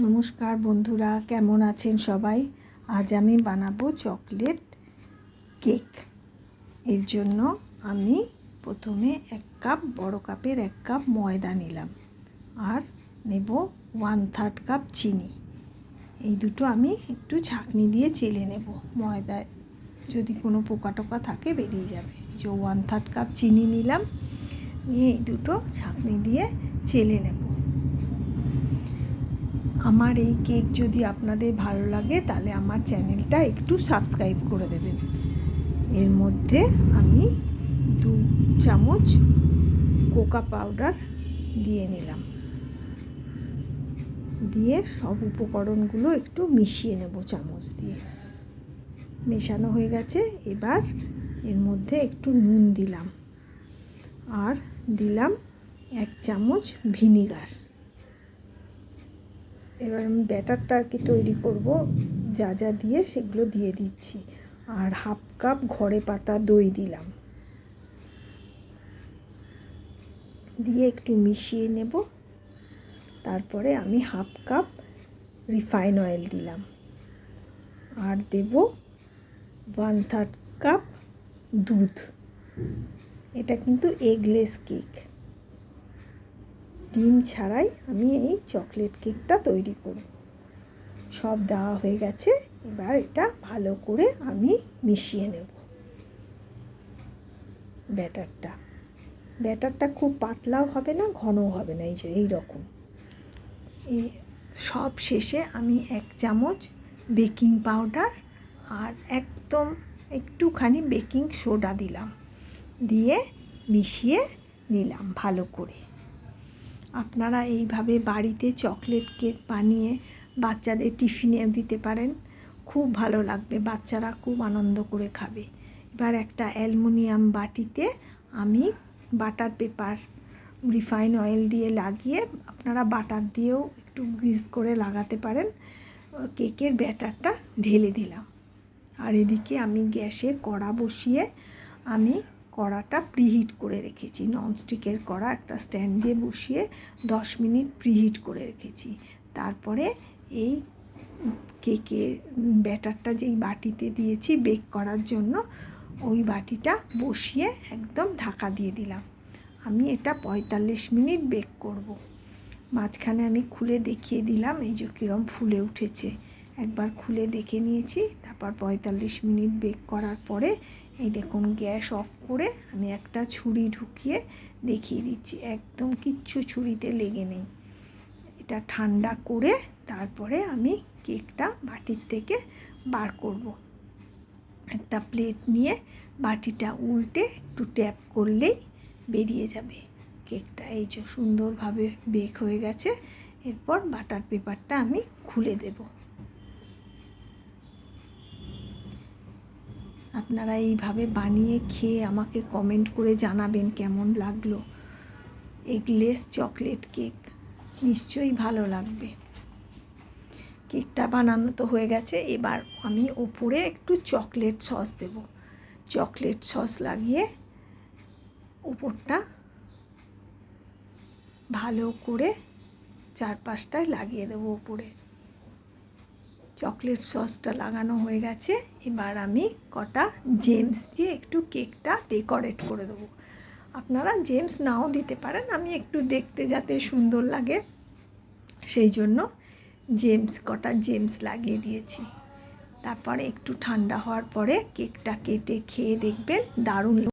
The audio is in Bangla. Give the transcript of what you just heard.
নমস্কার বন্ধুরা, কেমন আছেন সবাই? আজ আমি বানাবো চকলেট কেক। এর জন্য আমি প্রথমে বড় কাপের 1 কাপ ময়দা নিলাম আর নেব 1/3 কাপ চিনি। এই দুটো আমি একটু ছাঁকনি দিয়ে চেলে নেব, ময়দায় যদি কোনো পোকা টোকা থাকে বেরিয়ে যাবে। যে 1/3 কাপ চিনি নিলাম, নিয়ে এই দুটো ছাঁকনি দিয়ে চেলে নেব। আমার এই কেক যদি আপনাদের ভালো লাগে তাহলে আমার চ্যানেলটা একটু সাবস্ক্রাইব করে দেবেন। এর মধ্যে আমি 2 চামচ কোকো পাউডার দিয়ে নিলাম, দিয়ে সব উপকরণগুলো একটু মিশিয়ে নেব চামচ দিয়ে। মেশানো হয়ে গেছে। এবার এর মধ্যে একটু নুন দিলাম আর দিলাম 1 চামচ ভিনিগার। এবার আমি ব্যাটারটা আর কি তৈরি করব, যা যা দিয়ে সেগুলো দিয়ে দিচ্ছি। আর 1/2 কাপ ঘরে পাতা দই দিলাম, দিয়ে একটু মিশিয়ে নেব। তারপরে আমি 1/2 কাপ রিফাইন অয়েল দিলাম আর দেব 1/3 কাপ দুধ। এটা কিন্তু এগলেস কেক, ডিম ছাড়াই আমি এই চকলেট কেকটা তৈরি করব। সব দেওয়া হয়ে গেছে। এবার এটা ভালো করে আমি মিশিয়ে নেব। ব্যাটারটা খুব পাতলাও হবে না, ঘনও হবে না, এই রকম। এই সব শেষে আমি 1 চামচ বেকিং পাউডার আর একদম একটুখানি বেকিং সোডা দিলাম, দিয়ে মিশিয়ে নিলাম ভালো করে। আপনারা এইভাবে বাড়িতে চকলেট কেক বানিয়ে বাচ্চাদের টিফিনেও দিতে পারেন, খুব ভালো লাগবে, বাচ্চারা খুব আনন্দ করে খাবে। এবার একটা অ্যালুমিনিয়াম বাটিতে আমি বাটার পেপার রিফাইন অয়েল দিয়ে লাগিয়ে, আপনারা বাটার দিয়েও একটু গ্রিস করে লাগাতে পারেন, কেকের ব্যাটারটা ঢেলে দিলাম। আর এদিকে আমি গ্যাসে কড়া বসিয়ে আমি কড়াটা প্রিহিট করে রেখেছি। ননস্টিকের কড়া একটা স্ট্যান্ড দিয়ে বসিয়ে 10 মিনিট প্রিহিট করে রেখেছি। তারপরে এই কেকের ব্যাটারটা যেই বাটিতে দিয়েছি বেক করার জন্য, ওই বাটিটা বসিয়ে একদম ঢাকা দিয়ে দিলাম। আমি এটা 45 মিনিট বেক করব। মাঝখানে আমি খুলে দেখিয়ে দিলাম, এই যে কীরকম ফুলে উঠেছে। একবার খুলে দেখে নিয়েছি। তারপর 45 মিনিট বেক করার পরে এই দেখুন গ্যাস অফ করে আমি একটা ছুরি ঢুকিয়ে দেখিয়ে দিচ্ছি, একদম কিচ্ছু ছুরিতে লেগে নেই। এটা ঠান্ডা করে তারপরে আমি কেকটা বাটির থেকে বার করব। একটা প্লেট নিয়ে বাটিটা উল্টে একটু ট্যাপ করলেই বেরিয়ে যাবে কেকটা। এই যে সুন্দরভাবে বেক হয়ে গেছে। এরপর বাটার পেপারটা আমি খুলে দেব। আপনারা এইভাবে বানিয়ে খেয়ে আমাকে কমেন্ট করে জানাবেন কেমন লাগলো। এগলেস চকলেট কেক নিশ্চয়ই ভালো লাগবে। কেকটা বানানো তো হয়ে গেছে। এবার আমি ওপরে একটু চকলেট সস দেব। চকলেট সস লাগিয়ে উপরটা ভালো করে চারপাশটায় লাগিয়ে দেবো উপরে। চকলেট সসটা লাগানো হয়ে গেছে। এবার আমি কটা জেমস দিয়ে একটু কেকটা ডেকোরেট করে দেবো। আপনারা জেমস নাও দিতে পারেন, আমি একটু দেখতে যাতে সুন্দর লাগে সেই জন্য কটা জেমস লাগিয়ে দিয়েছি। তারপরে একটু ঠান্ডা হওয়ার পরে কেকটা কেটে খেয়ে দেখবেন, দারুণ।